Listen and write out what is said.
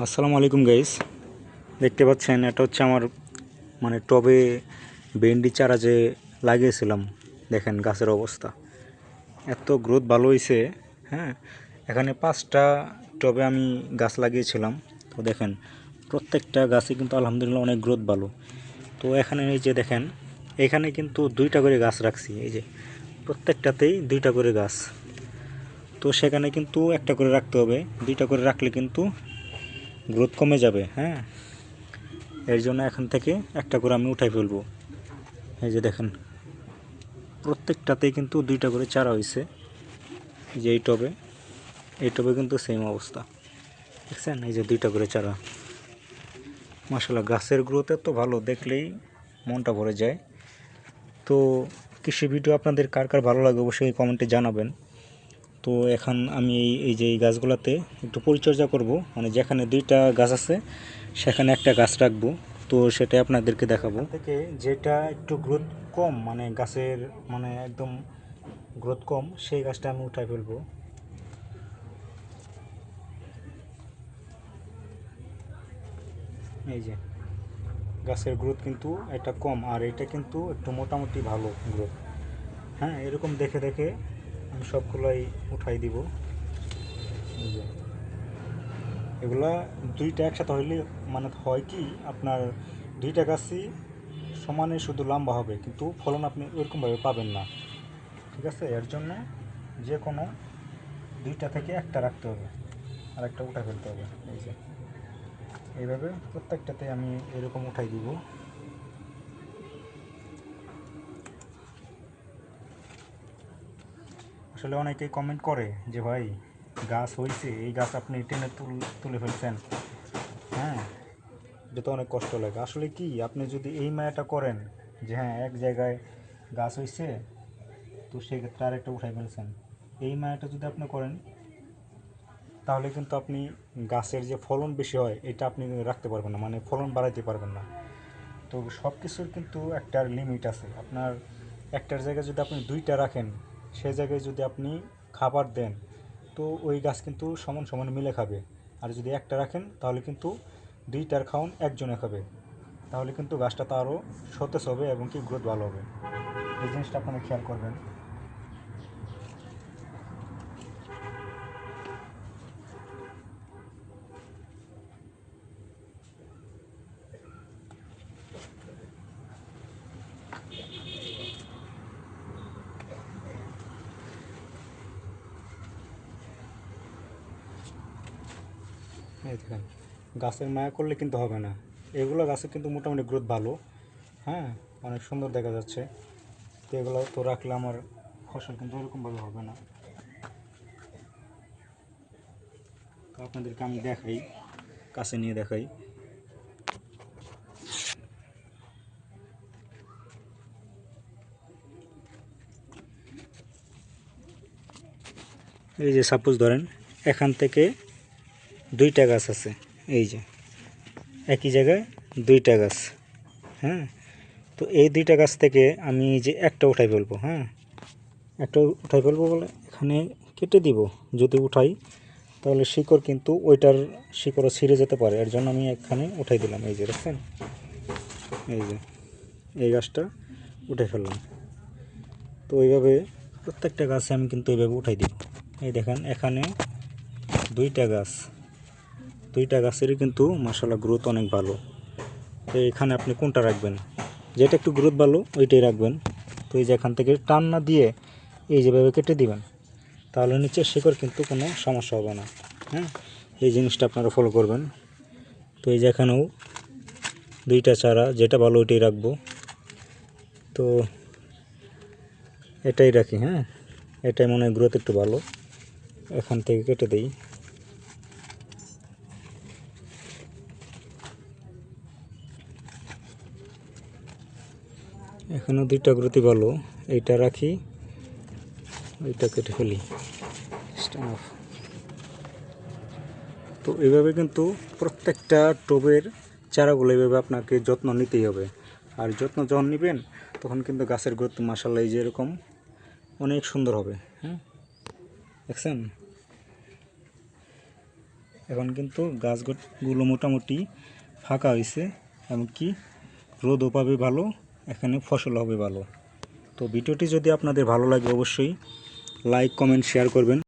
আসসালামু আলাইকুম গাইস, দেখতে পাচ্ছেন এটা হচ্ছে আমার টবে ভেন্ডি চারা যে লাগিয়েছিলাম। দেখেন গাছের অবস্থা, এত গ্রোথ ভালো হয়েছে। হ্যাঁ, এখানে 5টা টবে আমি গাছ লাগিয়েছিলাম। তো দেখেন প্রত্যেকটা গাছে কিন্তু আলহামদুলিল্লাহ অনেক গ্রোথ ভালো। তো এখানে এই যে দেখেন, এখানে কিন্তু 2টা করে গাছ রাখছি, এই যে প্রত্যেকটাতেই 2টা করে গাছ। তো সেখানে কিন্তু একটা করে রাখতে হবে, 2টা করে রাখলে কিন্তু গ্রোথ কমে যাবে। হ্যাঁ, এর জন্য এখান থেকে একটা করে আমি উঠাই ফেলবো। এই যে দেখেন প্রত্যেকটাতেই কিন্তু 2টা করে চারা হয়েছে। যে এই টবে কিন্তু সেম অবস্থা, দেখছেন? এই যে 2টা করে চারা। মাশাআল্লাহ, গাছের গ্রোথ এত ভালো, দেখলেই মনটা ভরে যায়। তো কৃষি ভিডিও আপনাদের কার কার ভালো লাগে অবশ্যই কমেন্টে জানাবেন। তো এখন আমি এই গাছগুলোতে একটু পরিচর্যা করব, যেখানে 2টা গাছ আছে সেখানে একটা গাছ রাখবো। তো সেটা আপনাদেরকে দেখাবো। থেকে যেটা একটু গ্রোথ কম, গাছের একদম গ্রোথ কম, সেই গাছটা আমি উঠাই ফেলবো। এই যে গাছের গ্রোথ কিন্তু এটা কম, আর এটা কিন্তু একটু মোটামুটি ভালো গ্রোথ। হ্যাঁ, এরকম দেখে দেখে আমি সবগুলাই উঠাই দিব। এই যে এগুলা 2টা একসাথে হইলে হয় কি, আপনার 2টা গাছই সমানে শুধু লম্বা হবে, কিন্তু ফলন আপনি ওইরকমভাবে পাবেন না। ঠিক আছে, এর জন্য যে কোনো 2টা থেকে একটা রাখতে হবে আর একটা উঠাই ফেলতে হবে। এই যে এইভাবে প্রত্যেকটাতে আমি এরকম উঠাই দিব। আসলে অনেকেই কমেন্ট করে যে ভাই, গাছ হয়েছে, এই গাছ আপনি টেনে তুলে ফেলছেন। হ্যাঁ, এটা তো অনেক কষ্ট লাগে। আসলে কি, আপনি যদি এই মায়াটা করেন যে হ্যাঁ এক জায়গায় গাছ হয়েছে, তো সেক্ষেত্রে আরেকটা উঠাই ফেলছেন, এই মায়াটা যদি আপনি করেন, তাহলে কিন্তু আপনি গাছের যে ফলন বেশি হয় এটা আপনি রাখতে পারবেন না, ফলন বাড়াইতে পারবেন না। তো সব কিছুর কিন্তু একটা লিমিট আছে। আপনার একটার জায়গায় যদি আপনি 2টা রাখেন, সেই জায়গায় যদি আপনি খাবার দেন, তো ওই গাছ কিন্তু সমান সমান মিলে খাবে। আর যদি একটা রাখেন, তাহলে কিন্তু 2টার খাওন একজনে খাবে, তাহলে কিন্তু গাছটা তো আরও সতেজ হবে এবং কি গ্রোথ ভালো হবে। এই জিনিসটা আপনারা খেয়াল করবেন। এই দেখেন, গাছের মায়া করলে কিন্তু হবে না। এগুলো গাছে কিন্তু মোটামুটি গ্রোথ ভালো। হ্যাঁ, অনেক সুন্দর দেখা যাচ্ছে। তো এগুলো তো রাখলে আমার ফসল কিন্তু এরকমভাবে হবে না। তো আপনাদেরকে আমি দেখাই, কাছে নিয়ে দেখাই। এই যে সাপোজ ধরেন এখান থেকে 2টা গাছ আছে, এই যে একই জায়গায় 2টা গাছ। হ্যাঁ, তো এই 2টা গাছ থেকে আমি এই যে একটা উঠাই ফেলবো। হ্যাঁ, একটা উঠাই ফেলবো বলে এখানে কেটে দিব। যদি উঠাই তাহলে শিকড় কিন্তু ওইটার শিকড়ও ছিঁড়ে যেতে পারে, এর জন্য আমি এখানে উঠাই দিলাম। এই যে দেখছেন, এই যে এই গাছটা উঠে ফেললাম। তো এইভাবে প্রত্যেকটা গাছে আমি কিন্তু এইভাবে উঠাই দিব। এই দেখেন এখানে 2টা গাছ, 2টা গাছেরই কিন্তু মাশাআল্লাহ গ্রোথ অনেক ভালো। তো এখানে আপনি কোনটা রাখবেন, যেটা একটু গ্রোথ ভালো ওইটাই রাখবেন। তো এই যে এখান থেকে টান না দিয়ে এই যেভাবে কেটে দিবেন, তাহলে নিচের শিকড় কিন্তু কোনো সমস্যা হবে না। হ্যাঁ, এই জিনিসটা আপনারা ফলো করবেন। তো এই যে এখানেও 2টা চারা, যেটা ভালো ওইটাই রাখবো। তো এটাই রাখি। হ্যাঁ, এটাই মনে হয় গ্রোথ একটু ভালো, এখান থেকে কেটে দিই। এখানেও 2টা গ্রোথই ভালো, এইটা রাখি, ওইটা কেটে ফেলি। স্টাফ। তো এইভাবে কিন্তু প্রত্যেকটা টবের চারাগুলো এইভাবে আপনাকে যত্ন নিতেই হবে। আর যত্ন যখন নেবেন তখন কিন্তু গাছের গ্রোথ মাশাআল্লাহ এই যে এরকম অনেক সুন্দর হবে। হ্যাঁ, দেখছেন? এখন কিন্তু গাছগুলো মোটামুটি ফাঁকা হয়েছে, এমনকি রোদও পাবে ভালো, এখানে ফসল হবে ভালো। তো ভিডিওটি যদি আপনাদের ভালো লাগে অবশ্যই লাইক কমেন্ট শেয়ার করবেন।